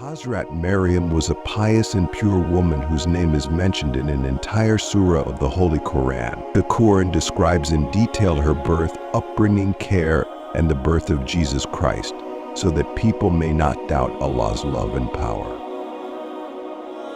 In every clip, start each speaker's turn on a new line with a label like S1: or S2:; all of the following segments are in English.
S1: Hazrat Maryam was a pious and pure woman whose name is mentioned in an entire surah of the Holy Quran. The Quran describes in detail her birth, upbringing, care, and the birth of Jesus Christ, so that people may not doubt Allah's love and power.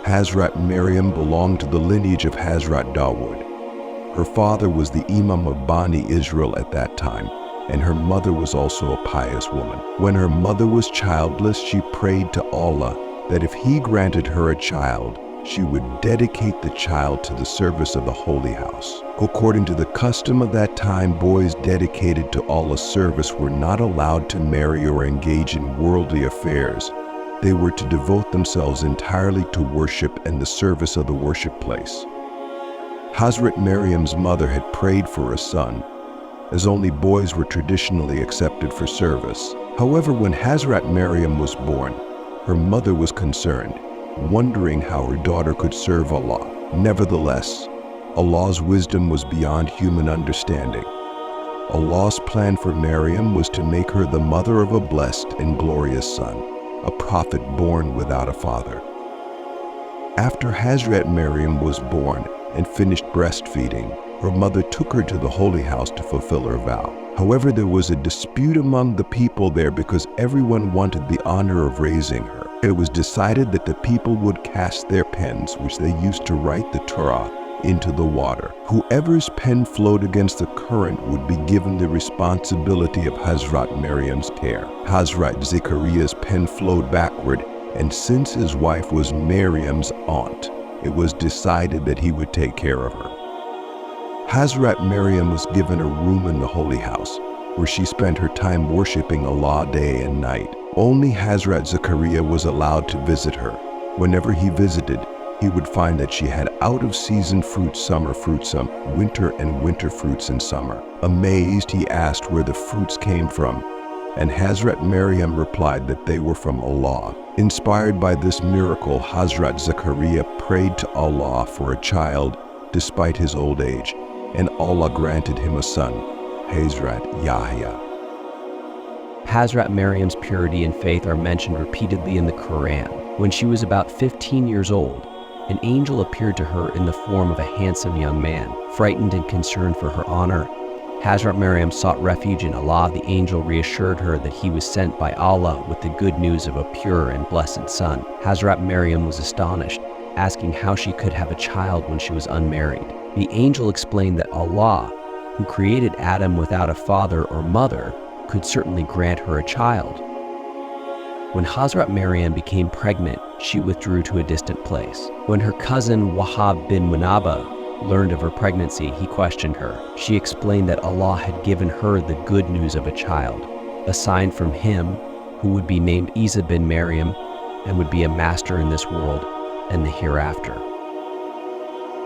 S1: Hazrat Maryam belonged to the lineage of Hazrat Dawood. Her father was the Imam of Bani Israel at that time, and her mother was also a pious woman. When her mother was childless, she prayed to Allah that if He granted her a child, she would dedicate the child to the service of the Holy House. According to the custom of that time, boys dedicated to Allah's service were not allowed to marry or engage in worldly affairs. They were to devote themselves entirely to worship and the service of the worship place. Hazrat Maryam's mother had prayed for a son, as only boys were traditionally accepted for service. However, when Hazrat Maryam was born, her mother was concerned, wondering how her daughter could serve Allah. Nevertheless, Allah's wisdom was beyond human understanding. Allah's plan for Maryam was to make her the mother of a blessed and glorious son, a prophet born without a father. After Hazrat Maryam was born and finished breastfeeding, her mother took her to the Holy House to fulfill her vow. However, there was a dispute among the people there because everyone wanted the honor of raising her. It was decided that the people would cast their pens, which they used to write the Torah, into the water. Whoever's pen flowed against the current would be given the responsibility of Hazrat Maryam's care. Hazrat Zachariah's pen flowed backward, and since his wife was Maryam's aunt, it was decided that he would take care of her. Hazrat Maryam was given a room in the Holy House, where she spent her time worshipping Allah day and night. Only Hazrat Zachariah was allowed to visit her. Whenever he visited, he would find that she had out-of-season fruits, summer fruits, some winter and winter fruits in summer. Amazed, he asked where the fruits came from, and Hazrat Maryam replied that they were from Allah. Inspired by this miracle, Hazrat Zachariah prayed to Allah for a child despite his old age, and Allah granted him a son, Hazrat Yahya.
S2: Hazrat Maryam's purity and faith are mentioned repeatedly in the Quran. When she was about 15 years old, an angel appeared to her in the form of a handsome young man. Frightened and concerned for her honor, Hazrat Maryam sought refuge in Allah. The angel reassured her that he was sent by Allah with the good news of a pure and blessed son. Hazrat Maryam was astonished, asking how she could have a child when she was unmarried. The angel explained that Allah, who created Adam without a father or mother, could certainly grant her a child. When Hazrat Maryam became pregnant, she withdrew to a distant place. When her cousin Wahab bin Munabba learned of her pregnancy, he questioned her. She explained that Allah had given her the good news of a child, a sign from Him who would be named Isa bin Maryam and would be a master in this world and the hereafter.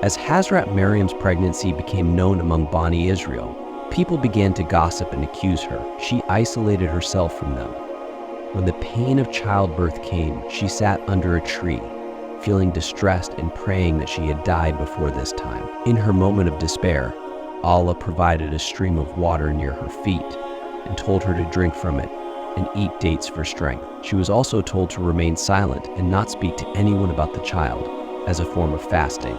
S2: As Hazrat Maryam's pregnancy became known among Bani Israel, people began to gossip and accuse her. She isolated herself from them. When the pain of childbirth came, she sat under a tree, feeling distressed and praying that she had died before this time. In her moment of despair, Allah provided a stream of water near her feet and told her to drink from it and eat dates for strength. She was also told to remain silent and not speak to anyone about the child, as a form of fasting.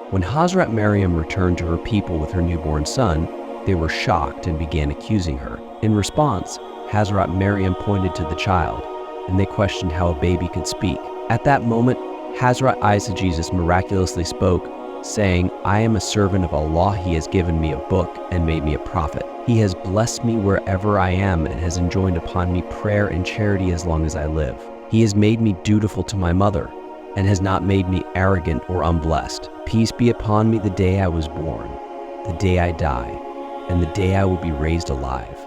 S2: When Hazrat Maryam returned to her people with her newborn son, they were shocked and began accusing her. In response, Hazrat Maryam pointed to the child, and they questioned how a baby could speak. At that moment, Hazrat Isa Jesus miraculously spoke, saying, "I am a servant of Allah. He has given me a book and made me a prophet. He has blessed me wherever I am and has enjoined upon me prayer and charity as long as I live. He has made me dutiful to my mother and has not made me arrogant or unblessed. Peace be upon me the day I was born, the day I die, and the day I will be raised alive."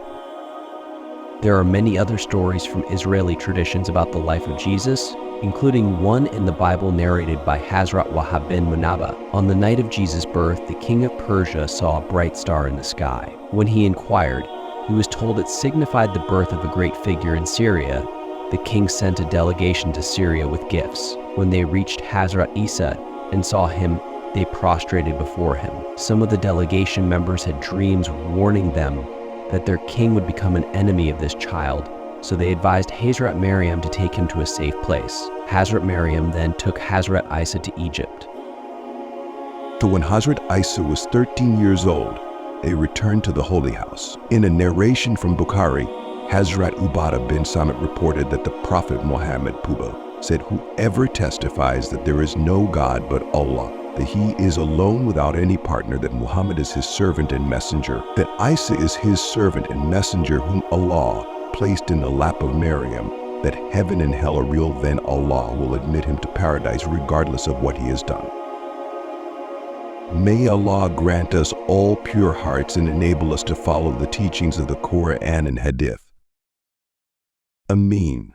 S2: There are many other stories from Israeli traditions about the life of Jesus, including one in the Bible narrated by Hazrat Wahab bin Munabba. On the night of Jesus' birth, the king of Persia saw a bright star in the sky. When he inquired, he was told it signified the birth of a great figure in Syria. The king sent a delegation to Syria with gifts. When they reached Hazrat Isa and saw him, they prostrated before him. Some of the delegation members had dreams warning them that their king would become an enemy of this child, so they advised Hazrat Maryam to take him to a safe place. Hazrat Maryam then took Hazrat Isa to Egypt.
S1: So when Hazrat Isa was 13 years old, they returned to the Holy House. In a narration from Bukhari, Hazrat Ubadah bin Samit reported that the Prophet Muhammad Puba said, "Whoever testifies that there is no God but Allah, that he is alone without any partner, that Muhammad is his servant and messenger, that Isa is his servant and messenger whom Allah placed in the lap of Maryam, that heaven and hell are real, then Allah will admit him to paradise regardless of what he has done." May Allah grant us all pure hearts and enable us to follow the teachings of the Quran and Hadith. Ameen.